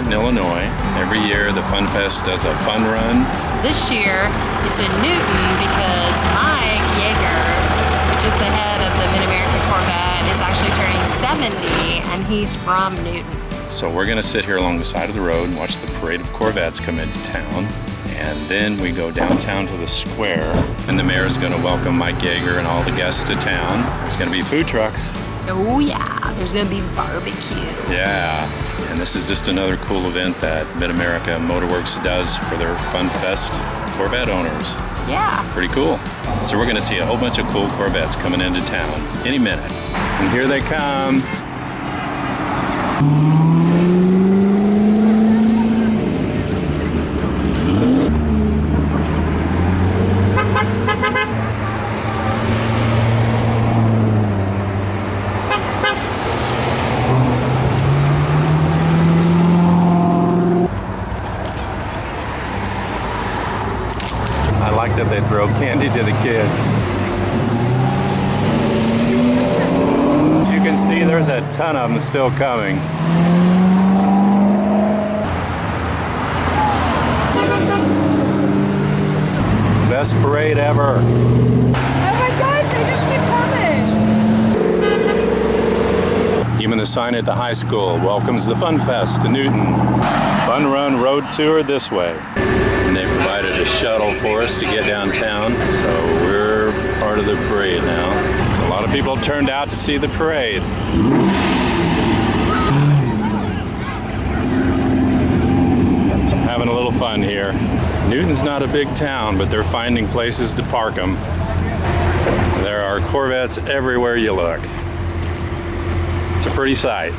Newton, Illinois. Every year the Funfest does a fun run. This year it's in Newton because Mike Yager, which is the head of the Mid America Corvette, is actually turning 70 and he's from Newton. So we're gonna sit here along the side of the road and watch the parade of Corvettes come into town. And then we go downtown to the square and the mayor is gonna welcome Mike Yager and all the guests to town. There's gonna be food trucks. Oh yeah, there's gonna be barbecue. Yeah, and this is just another cool event that Mid America Motorworks does for their Funfest Corvette owners. Yeah. Pretty cool. So we're gonna see a whole bunch of cool Corvettes coming into town any minute. And here they come. I like that they throw candy to the kids. As you can see, there's a ton of them still coming. Best parade ever. Oh my gosh, they just keep coming. Even the sign at the high school welcomes the Funfest to Newton. Fun Run Road Tour this way. And they provided a shuttle for us to get downtown, so we're part of the parade now. So a lot of people turned out to see the parade. Having a little fun here. Newton's not a big town, but they're finding places to park them. There are Corvettes everywhere you look. It's a pretty sight.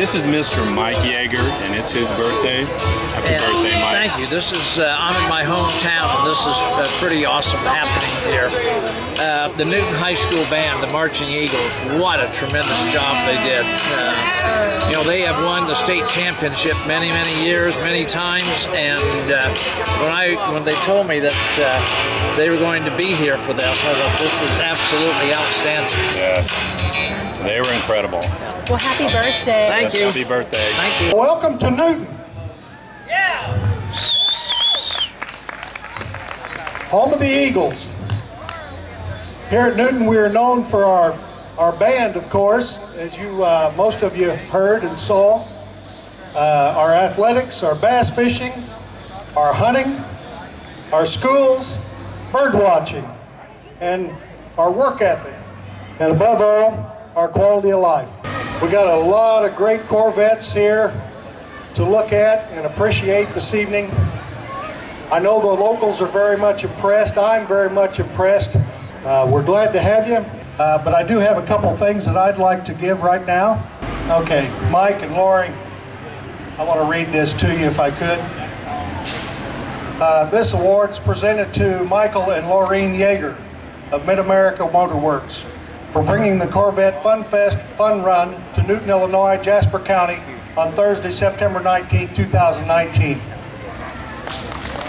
This is Mr. Mike Yager, and it's his birthday. Happy birthday, Mike. Thank you. This is, I'm in my hometown, and this is pretty awesome happening here. The Newton High School Band, the Marching Eagles, what a tremendous job they did. You know, they have won the state championship many, many years, many times, and when they told me that they were going to be here for this, I thought this is absolutely outstanding. Yes, they were incredible. Well, happy birthday. Thank you. Happy birthday. Thank you. Welcome to Newton. Yeah. Home of the Eagles. Here at Newton, we are known for our band, of course, as you most of you heard and saw. Our athletics, our bass fishing, our hunting, our schools, bird watching, and our work ethic, and above all, our quality of life. We got a lot of great Corvettes here to look at and appreciate this evening. I know the locals are very much impressed. I'm very much impressed. We're glad to have you, but I do have a couple things that I'd like to give right now. Okay, Mike and Lori, I want to read this to you if I could. This award is presented to Michael and Laureen Yager of Mid America Motorworks for bringing the Corvette Funfest Fun Run to Newton, Illinois, Jasper County on Thursday, September 19, 2019.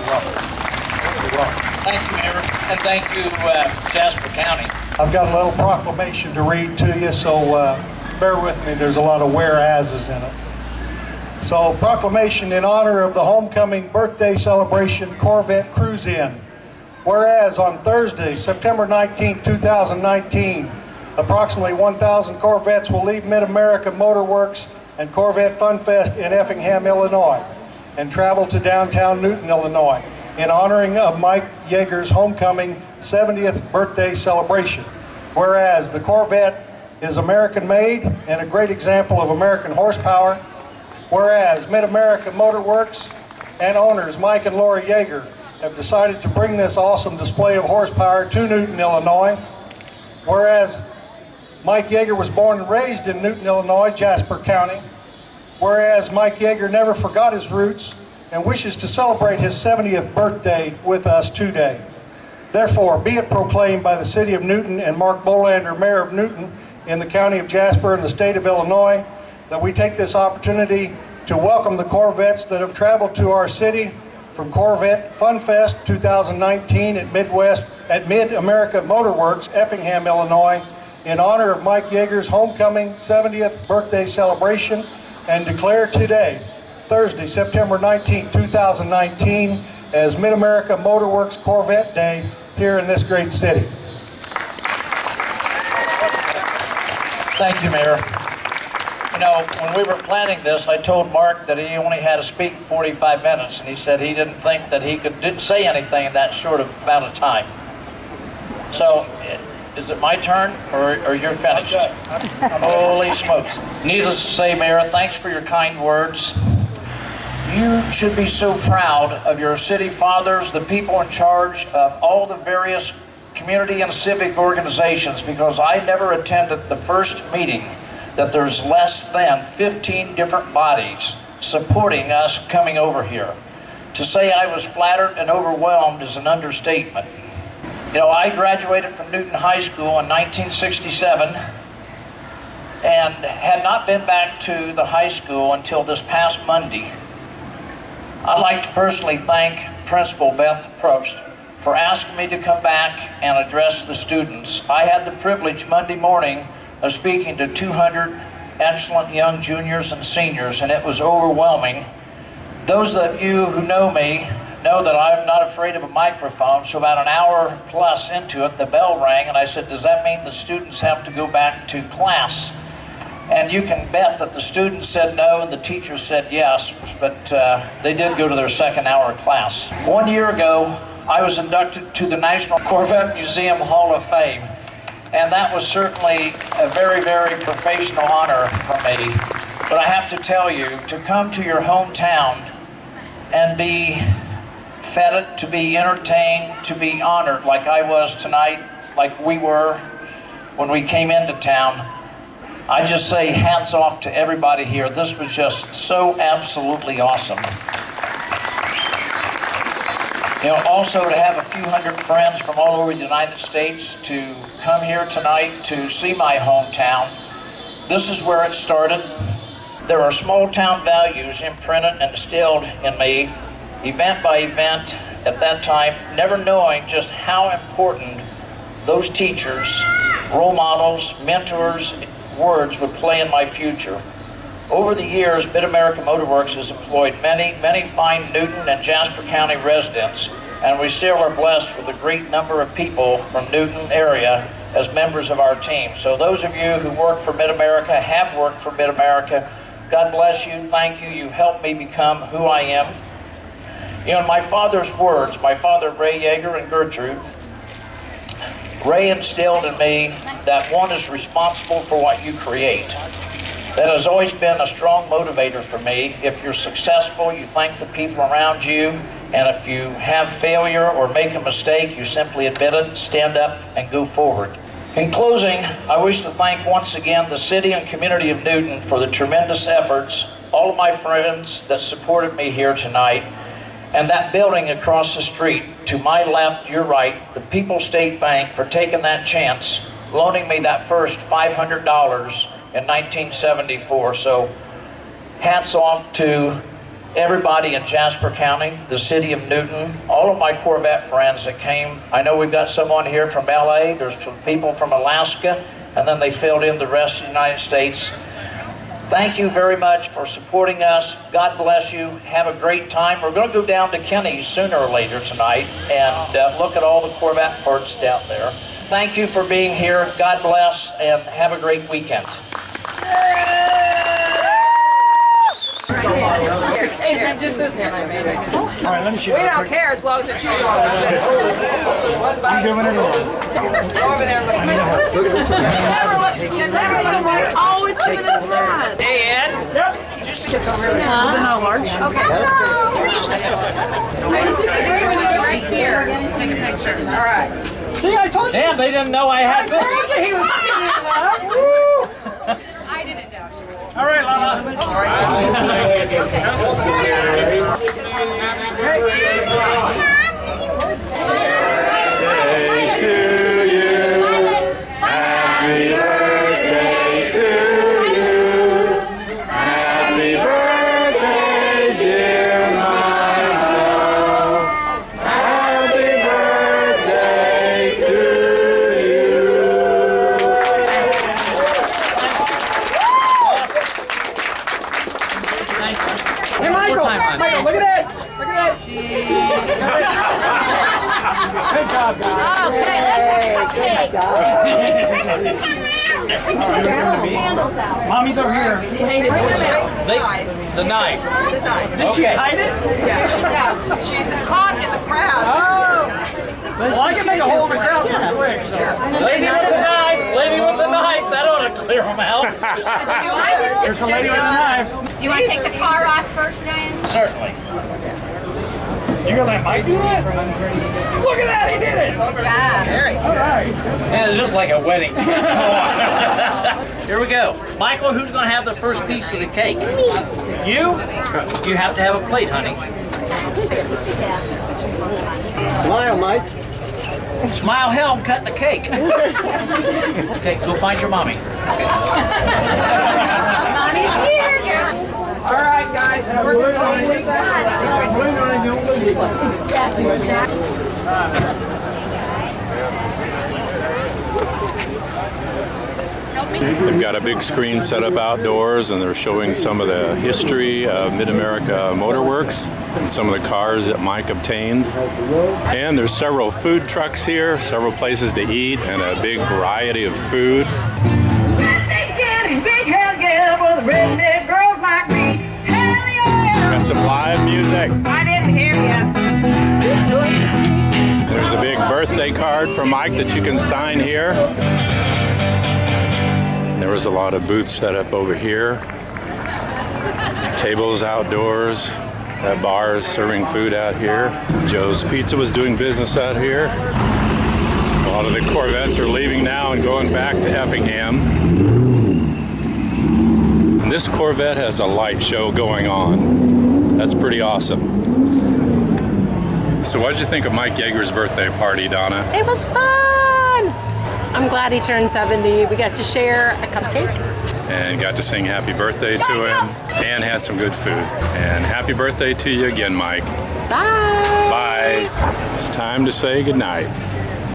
You're welcome. You're welcome. Thank you, Mayor, and thank you, Jasper County. I've got a little proclamation to read to you, so bear with me. There's a lot of whereases in it. So, proclamation in honor of the homecoming birthday celebration Corvette Cruise-In. Whereas on Thursday, September 19, 2019, approximately 1,000 Corvettes will leave Mid America Motorworks and Corvette Funfest in Effingham, Illinois, and travel to downtown Newton, Illinois, in honoring of Mike Yager's homecoming 70th birthday celebration. Whereas the Corvette is American-made and a great example of American horsepower. Whereas Mid America Motorworks and owners Mike and Lori Yager have decided to bring this awesome display of horsepower to Newton, Illinois. Whereas Mike Yager was born and raised in Newton, Illinois, Jasper County. Whereas Mike Yager never forgot his roots and wishes to celebrate his 70th birthday with us today. Therefore, be it proclaimed by the City of Newton and Mark Bolander, Mayor of Newton in the County of Jasper and the State of Illinois, that we take this opportunity to welcome the Corvettes that have traveled to our city from Corvette Funfest 2019 at Mid America Motorworks, Effingham, Illinois, in honor of Mike Yager's homecoming 70th birthday celebration, and declare today, Thursday, September 19, 2019, as Mid America Motorworks Corvette Day here in this great city. Thank you, Mayor. You know, when we were planning this, I told Mark that he only had to speak 45 minutes, and he said he didn't think that he didn't say anything in that short of amount of time. So, is it my turn, or you're finished? Holy smokes. Needless to say, Mayor, thanks for your kind words. You should be so proud of your city fathers, the people in charge of all the various community and civic organizations, because I never attended the first meeting that there's less than 15 different bodies supporting us coming over here. To say I was flattered and overwhelmed is an understatement. You know, I graduated from Newton High School in 1967 and had not been back to the high school until this past Monday. I'd like to personally thank Principal Beth Probst for asking me to come back and address the students. I had the privilege Monday morning of speaking to 200 excellent young juniors and seniors, and it was overwhelming. Those of you who know me know that I'm not afraid of a microphone, so about an hour plus into it, the bell rang, and I said, does that mean the students have to go back to class? And you can bet that the students said no and the teachers said yes, but they did go to their second hour of class. 1 year ago, I was inducted to the National Corvette Museum Hall of Fame, and that was certainly a very, very professional honor for me. But I have to tell you, to come to your hometown and be feted, to be entertained, to be honored like I was tonight, like we were when we came into town, I just say hats off to everybody here. This was just so absolutely awesome. You know, also to have a few hundred friends from all over the United States to come here tonight to see my hometown. This is where it started. There are small town values imprinted and instilled in me, event by event at that time, never knowing just how important those teachers, role models, mentors, words would play in my future. Over the years, Mid America Motorworks has employed many, many fine Newton and Jasper County residents, and we still are blessed with a great number of people from Newton area as members of our team. So those of you who work for Mid America, have worked for Mid America, God bless you, thank you, you've helped me become who I am. You know, in my father's words, my father Ray Yager and Gertrude, Ray instilled in me that one is responsible for what you create. That has always been a strong motivator for me. If you're successful, you thank the people around you, and if you have failure or make a mistake, you simply admit it, stand up, and go forward. In closing, I wish to thank once again the city and community of Newton for the tremendous efforts, all of my friends that supported me here tonight, and that building across the street, to my left, your right, the People's State Bank, for taking that chance, loaning me that first $500 in 1974. So hats off to everybody in Jasper County, the city of Newton, all of my Corvette friends that came. I know we've got someone here from LA, there's some people from Alaska, and then they filled in the rest of the United States. Thank you very much for supporting us. God bless you. Have a great time. We're going to go down to Kenny's sooner or later tonight and look at all the Corvette parts down there. Thank you for being here. God bless, and have a great weekend. Hey, just this one. All right, let me shoot. We don't care as long as it's you. I'm doing it over there. Look at this one. Oh, it's in his hat. Hey, Ed. Yep. Did you see it's over here? Large. Okay. I disagree with you right here. Take a picture. All right. See, I told you. Damn, they didn't know I had this. He was skinny enough. I didn't doubt you. All right, Lana. Birthday to you. Happy birthday to you. Happy birthday, dear Michael. Happy birthday to you. Hey, Michael. Michael, look at that. Look at that. Good job, guys. Mommy's over here. The knife. Did she hide it? Yeah, she's caught in the crowd. Oh. Well, I can make a hole in the crowd pretty quick. So. Lady with the knife. Lady with the knife. That ought to clear them out. There's a lady with the knives. Do you want to take the car off first, Diane? Certainly. You gonna let Mike do it? Look at that, he did it! Good job. All right. And it's just like a wedding. Here we go. Michael, who's going to have the first piece of the cake? You? You have to have a plate, honey. Smile, Mike. Smile, hell, I'm cutting the cake. Okay, go find your mommy. Mommy's here. All right, guys. We're going They've got a big screen set up outdoors, and they're showing some of the history of Mid America Motorworks and some of the cars that Mike obtained. And there's several food trucks here, several places to eat, and a big variety of food. Got some live music. I didn't hear you. There's a big birthday card from Mike that you can sign here. There was a lot of booths set up over here. Tables outdoors. That bar is serving food out here. Joe's Pizza was doing business out here. A lot of the Corvettes are leaving now and going back to Effingham. And this Corvette has a light show going on. That's pretty awesome. So what'd you think of Mike Yager's birthday party, Donna? It was fun. I'm glad he turned 70. We got to share a cupcake. And got to sing happy birthday to him and had some good food. And happy birthday to you again, Mike. Bye. Bye. It's time to say goodnight.